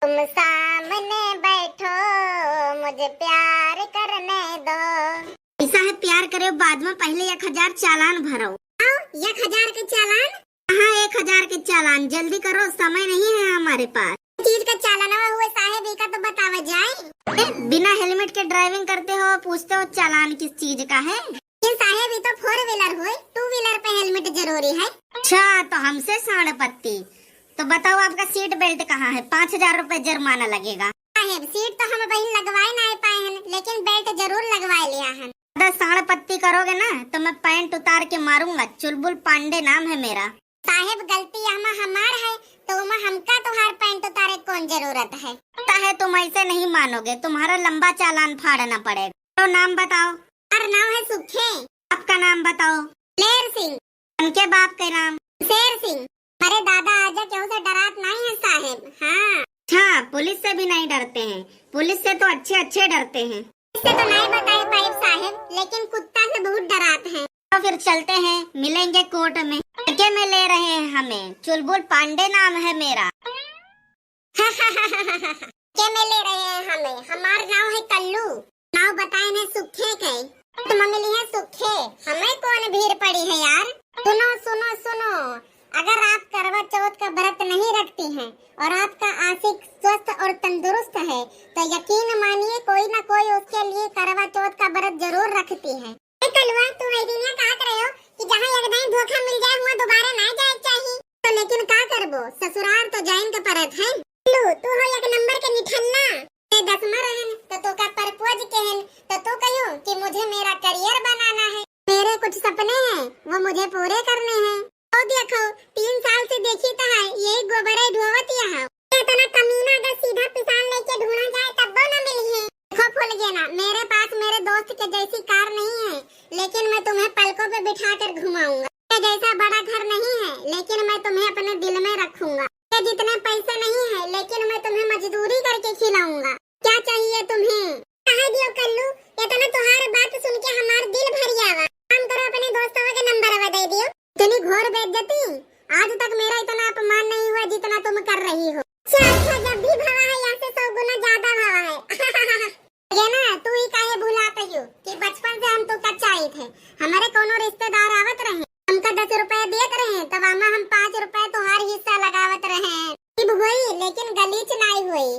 तुम सामने बैठो, मुझे प्यार करने दो। ऐसा है, प्यार करे बाद में पहले 1000 चालान भरो। 1000 के चालान? हाँ, 1000 के चालान। जल्दी करो, समय नहीं है हमारे पास। चीज का चालान हुआ साहेब का तो बतावा जाए। बिना हेलमेट के ड्राइविंग करते हो, पूछते हो चालान किस चीज का है? साहेब, ये तो 4 व्हीलर हुई, 2 व्हीलर पे हेलमेट जरूरी है। अच्छा, तो हमसे साढ़े पत्ती। तो बताओ आपका सीट बेल्ट कहाँ है? 5000 रूपए जुर्माना लगेगा। साहेब, सीट तो हम वही लगवाए ना पाए हैं, लेकिन बेल्ट जरूर लगवा लिया है। साढ़े पत्ती करोगे ना तो मैं पैंट उतार के मारूंगा। चुलबुल पांडे नाम है मेरा। साहेब, गलती हमार है तो हमका तुम्हार पैंट उतारे कौन जरूरत है? है तुम ऐसे नहीं मानोगे, तुम्हारा लंबा चालान फाड़ना पड़ेगा। तो नाम बताओ। हमारा नाम है सुखे। आपका नाम बताओ। लेर सिंह। उनके बाप का नाम? शेर सिंह। हमारे दादा आजा क्यों से डरात नहीं है साहेब। हाँ, अच्छा, पुलिस से भी नहीं डरते हैं? पुलिस से तो अच्छे डरते हैं। इससे तो नहीं बताए पाइप साहेब, लेकिन कुत्ता से बहुत डराते हैं। तो फिर चलते हैं, मिलेंगे कोर्ट में। क्या में ले रहे हैं हमें? चुलबुल पांडे नाम है मेरा। क्या में ले रहे हैं हमें? हमारा नाम है कल्लू। नाम बताए ना सुखे के। तुम मिली है सुखे, हमें कौन भीड़ पड़ी है यार? सुनो सुनो सुनो, अगर आप करवा चौथ का व्रत नहीं रखती हैं और आपका आशिक स्वस्थ और तंदुरुस्त है तो यकीन मानिए कोई न कोई उसके लिए करवा चौथ का व्रत जरूर रखती है। कलवा, तुम ऐदिनिया कहा कर रहे हो कि जहाँ एक धोखा मिल जाए वहाँ दोबारा ना जाए चाहिए। तो लेकिन का करबो, ससुराल तो जाइन का परत है। लो, तू हो 1 नंबर के निठल्ला। 10वां रहन तो का परपोज कहन तो कहो कि मुझे मेरा करियर बनाना है, मेरे कुछ सपने हैं वो मुझे पूरे करने हैं। तो देखो, 3 साल से देखी तो है यही गोबरे ढोवत यहाँ। इतना कमीना अगर सीधा पिसान लेके ढूंढा जाए तब वो न मिली है। देखो फूल गया ना, मेरे पास मेरे दोस्त के जैसी कार नहीं है, लेकिन मैं तुम्हें पलकों पे बिठा कर घुमाऊंगा। जैसा बड़ा घर नहीं है, लेकिन मैं तुम्हें अपने दिल में रखूंगा। जितने पैसे नहीं है, लेकिन मैं तुम्हें मजदूरी करके खिलाऊंगा। क्या चाहिए तुम्हें? कहा दियो कल्लू, ये तो ना तुम्हारी बात सुन के हमारा दिल भर जावा। काम करो, अपने दोस्तों के नंबर दे दियो। इतनी घोर बेइज्जती आज तक मेरा इतना अपमान नहीं हुआ जितना तुम कर रही हो। अच्छा, जब भी भावा है यहाँ से 100 गुना ज्यादा भावा है। ये ना, तू ही काहे भुलाते हो कि बचपन से हम तो कच्चाई थे। हमारे कोनो रिश्तेदार आवत रहे, हमका 10 रुपए देत रहे, तब हम 5 रुपए तुम्हारी हिस्सा लगावत रहे। हुई लेकिन गलीच नहीं हुई।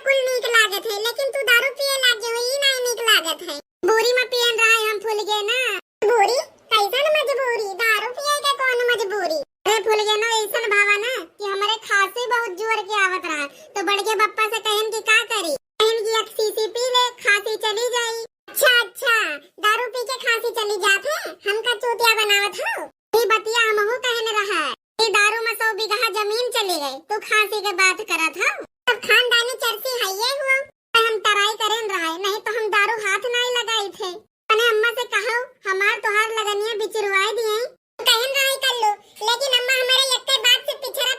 कुल नीक लागत है, लेकिन तू दारू पिए लागे हुई नहीं नीक लागत है। बोरी में पियन रहा है, हम भूल गए ना। बोरी कैसन मजबूरी, दारू पिए के कौन मजबूरी? अरे भूल गए ना, ऐसन भावा ना कि हमारे खांसी बहुत जोर के आवत रहा, तो बड़के बप्पा से कहन की का करी, कहन की 1 सीसी पी ले, खांसी चली जाई। अच्छा, दारू पी के खांसी चली जात है, हमका चूतिया बनावत हो। ये बतिया हमहू कहने रहा है, ये दारू में 100 बीघा जमीन चली गई, तू खांसी के बात करत हो। सब खानदानी चर्ची है ये हुआ, हम तराई करें रहा है, नहीं तो हम दारू हाथ नहीं लगाई थे। मैंने अम्मा से कहा हमार तोहार लगनिया बिचरवाई दिए, कहन रहा है कल्लू, लेकिन अम्मा हमारे यक्के बात से पिछड़ा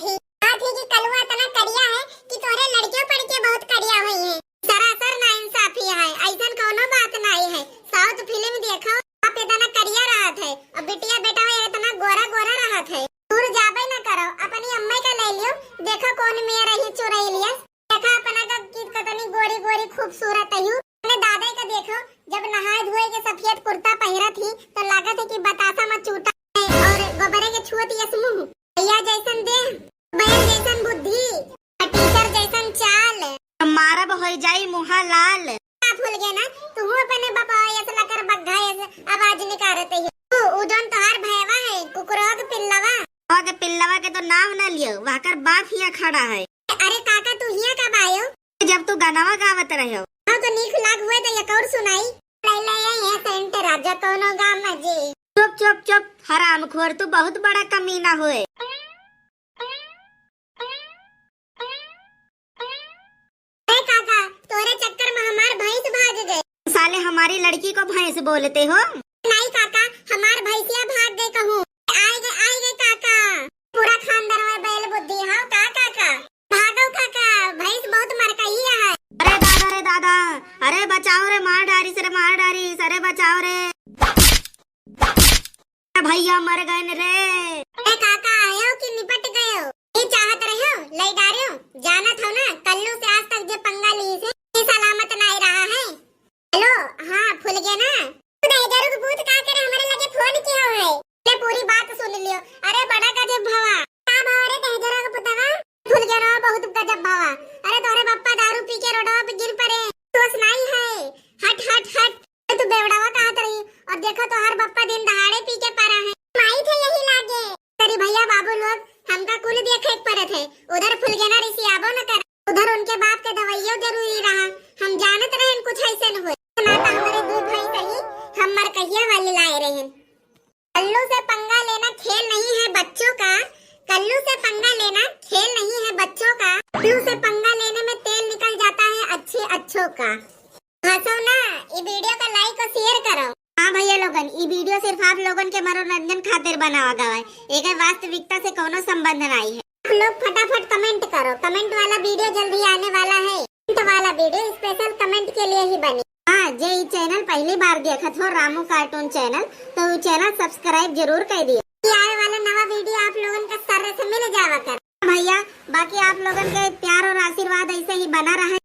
थी। बात है कि कल्लू इतना करिया है कि तोरे लड़कियों पढ़ के बहुत करिया हुई है। सरासर नाइंसाफी है, ऐसा कोनो बात नहीं है। साउथ फिल्म देखो, आप इतना करिया रहा थे और बिटिया बेटा इतना गोरा रहा थे। दूर जाबे न करो, अपनी अम्मा का ले लियो, देखो कौन मेरा ही चुराई लिया। देखा अपना का कितनी गोरी खूबसूरत है। अपने दादा का देखो, जब नहाए धोए के सफेद कुर्ता पहरा थी तो लागत है कि बतासा में चूटा है और गोबरे के छुअत यस मुंह। भैया जैसन देह, बहन जैसन बुद्धि, टीचर जैसन चाल, मारब हो जाई मुहा लाल। भूल गए ना, तू अपने बापा ऐसा लकर बग्घा ऐसे आवाज निकालते है। उजन तोहार भैया है, कुकुरोग पिल्लवा। के पिल्लवा के तो नाम न लियो, वाकर बाप हिया खड़ा है। अरे काका, तू हिया कब आयो? जब तू गानावा गावत रहो। हाँ तो नीक लाग हुए तो एक और सुनाई। ले ये सेंटर राजा कोनो गाम में जी। चुप हरामखोर, तू बहुत बड़ा कमीना हुए। काका, तोरे चक्कर में हमार भैंस भाग गए। साले हमारी लड़की को भैंस बोलते हो? नहीं काका, हमार भैंसिया भाग गए कहूँ। आए गए काका, पूरा खानदान में बैल बुद्धि है। काका भागो काका, भैंस बहुत मरकइया है। अरे दादा, अरे बचाओ रे, मार डारी से मार डारी, अरे बचाओ रे, भैया मर गए रे। काका आयो कि निपट गए हो? ये चाहत रहे हो, ले डारियो, जाना था ना कल जो पंगा ली से ये सलामत नहीं रहा है। हेलो हाँ फूल गया ना तू दहेजरू के भूत का करे हमारे लगे फोन किया है ले पूरी बात सुन लियो। अरे बड़ा गजब भावा का भावा रे दहेजरू के पुतवा फूल गया ना बहुत गजब भावा। अरे तोरे पप्पा दारू पी के रोडवा पे गिर पड़े दोस्त नहीं है। हट हट हट तू बेवड़ावा कहां रही और देखो तो हर बप्पा दिन दहाड़े पी के पड़ा है माई थे यही लागे तेरी भैया बाबू लोग हमका कुल देखे पड़े थे उधर फूल गया ना ऋषि आबो न कर उधर उनके बाप के दवाइयों जरूरी रहा हम जानत रहे कुछ ऐसे न हुए ना तो हमारे दूध भाई सही हम मर कहिया वाले लाए रहे। कल्लू से पंगा लेना खेल नहीं है बच्चों का। कल्लू से पंगा लेना खेल नहीं है बच्चों का। कल्लू से पंगा लेने में तेल निकल जाता है अच्छे अच्छों का। हंसो ना ये वीडियो का लाइक और शेयर करो। हाँ भैया लोगन ये वीडियो सिर्फ आप लोगन के मनोरंजन खातिर बनावा गया है एक वास्तविकता से कोनो संबंध नहीं है। आप लोग फटाफट कमेंट करो कमेंट वाला वीडियो जल्दी आने वाला है। कमेंट वाला वीडियो स्पेशल कमेंट के लिए ही बनी। हाँ जे ये चैनल पहली बार देखा हो रामू कार्टून चैनल तो वो चैनल सब्सक्राइब जरूर कर दिए आने वाला नवा वीडियो आप लोगन का सर से मिल जावा कर। भैया बाकी आप लोगन के प्यार और आशीर्वाद ऐसे ही बना रहे।